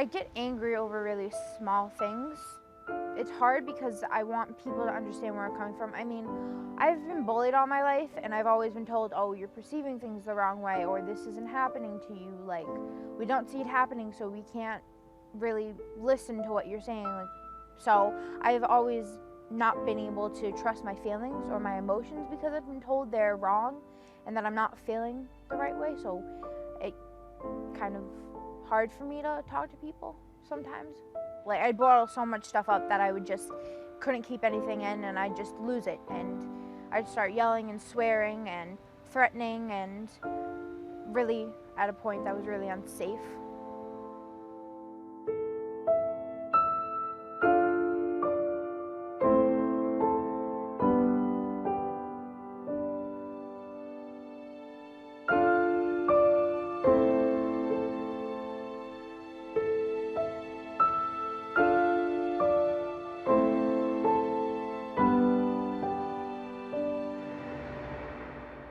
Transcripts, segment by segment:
I get angry over really small things. It's hard because I want people to understand where I'm coming from. I mean, I've been bullied all my life and I've always been told, oh, you're perceiving things the wrong way, or this isn't happening to you. Like, we don't see it happening, so we can't really listen to what you're saying. Like, so I've always not been able to trust my feelings or my emotions because I've been told they're wrong and that I'm not feeling the right way. So it kind of hard for me to talk to people sometimes. Like, I'd bottle so much stuff up that I would just couldn't keep anything in and I'd just lose it. And I'd start yelling and swearing and threatening, and really at a point that was really unsafe.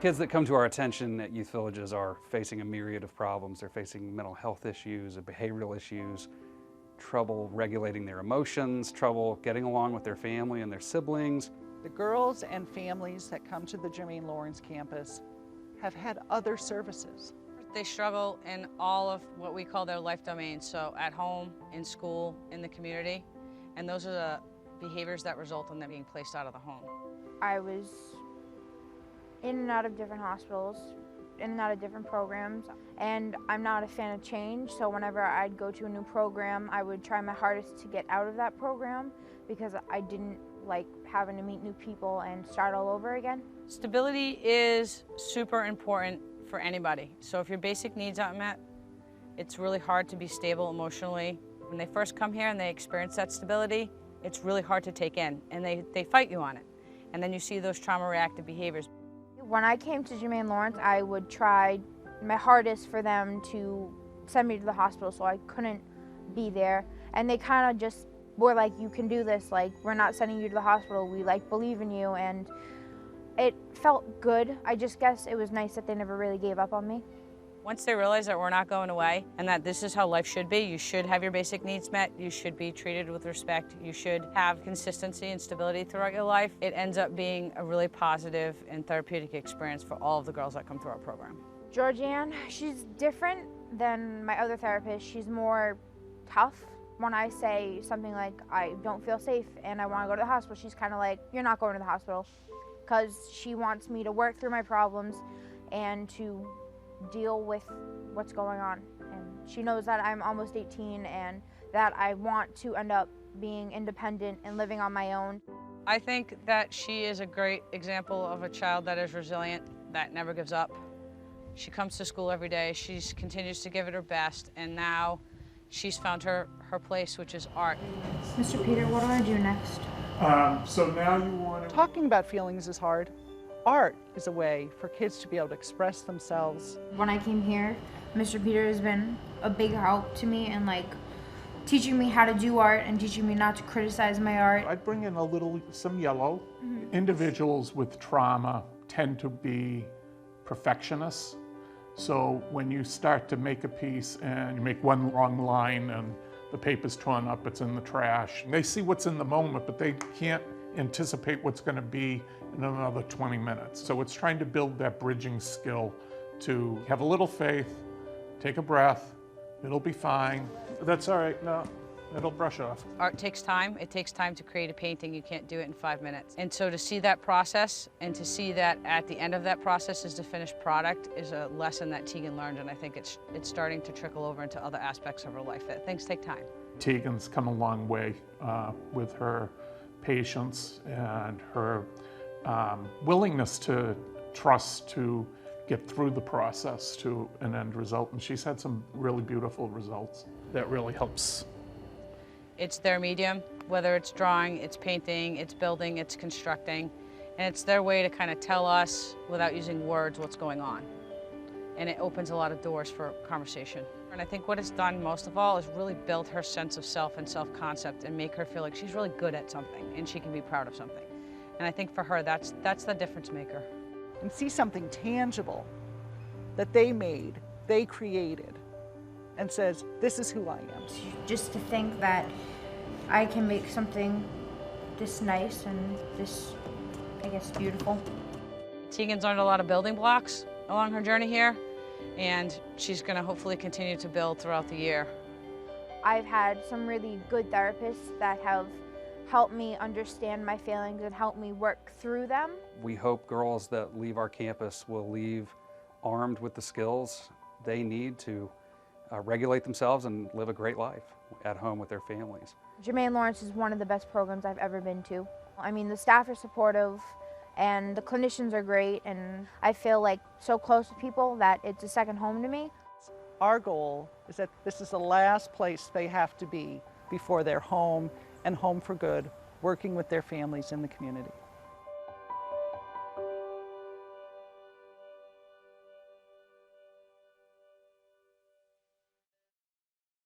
Kids that come to our attention at youth villages are facing a myriad of problems. They're facing mental health issues, behavioral issues, trouble regulating their emotions, trouble getting along with their family and their siblings. The girls and families that come to the Jermaine Lawrence campus have had other services. They struggle in all of what we call their life domains, so at home, in school, in the community, and those are the behaviors that result in them being placed out of the home. I was in and out of different hospitals, in and out of different programs, and I'm not a fan of change, so whenever I'd go to a new program, I would try my hardest to get out of that program because I didn't like having to meet new people and start all over again. Stability is super important for anybody. So if your basic needs aren't met, it's really hard to be stable emotionally. When they first come here and they experience that stability, it's really hard to take in, and they fight you on it. And then you see those trauma-reactive behaviors. When I came to Jermaine Lawrence, I would try my hardest for them to send me to the hospital, so I couldn't be there. And they kind of just were like, you can do this, like, we're not sending you to the hospital, we like believe in you, and it felt good. I just guess it was nice that they never really gave up on me. Once they realize that we're not going away and that this is how life should be, you should have your basic needs met, you should be treated with respect, you should have consistency and stability throughout your life, it ends up being a really positive and therapeutic experience for all of the girls that come through our program. Georgianne, she's different than my other therapist. She's more tough. When I say something like, I don't feel safe and I want to go to the hospital, she's kind of like, you're not going to the hospital, because she wants me to work through my problems and to deal with what's going on. And she knows that I'm almost 18 and that I want to end up being independent and living on my own. I think that she is a great example of a child that is resilient, that never gives up. She comes to school every day, she continues to give it her best, and now she's found her place, which is art. Mr. Peter, what do I do next? So now you want to... Talking about feelings is hard. Art is a way for kids to be able to express themselves. When I came here, Mr. Peter has been a big help to me and like teaching me how to do art and teaching me not to criticize my art. I'd bring in some yellow. Individuals with trauma tend to be perfectionists. So when you start to make a piece and you make one wrong line and the paper's torn up, it's in the trash. They see what's in the moment, but they can't anticipate what's going to be in another 20 minutes. So it's trying to build that bridging skill to have a little faith, take a breath, it'll be fine. That's all right, no, it'll brush off. Art takes time. It takes time to create a painting. You can't do it in 5 minutes. And so to see that process and to see that at the end of that process is the finished product is a lesson that Tegan learned, and I think it's starting to trickle over into other aspects of her life, that things take time. Tegan's come a long way with her patience and her willingness to trust to get through the process to an end result. And she's had some really beautiful results that really helps. It's their medium, whether it's drawing, it's painting, it's building, it's constructing, and it's their way to kind of tell us without using words what's going on. And it opens a lot of doors for conversation. And I think what it's done most of all is really build her sense of self and self-concept and make her feel like she's really good at something and she can be proud of something. And I think for her, that's the difference maker. And see something tangible that they made, they created, and says, this is who I am. Just to think that I can make something this nice and this, I guess, beautiful. Tegan's learned a lot of building blocks along her journey here, and she's going to hopefully continue to build throughout the year. I've had some really good therapists that have helped me understand my feelings and helped me work through them. We hope girls that leave our campus will leave armed with the skills they need to regulate themselves and live a great life at home with their families. Jermaine Lawrence is one of the best programs I've ever been to. I mean, the staff are supportive and the clinicians are great, and I feel like so close to people that it's a second home to me. Our goal is that this is the last place they have to be before they're home and home for good, working with their families in the community.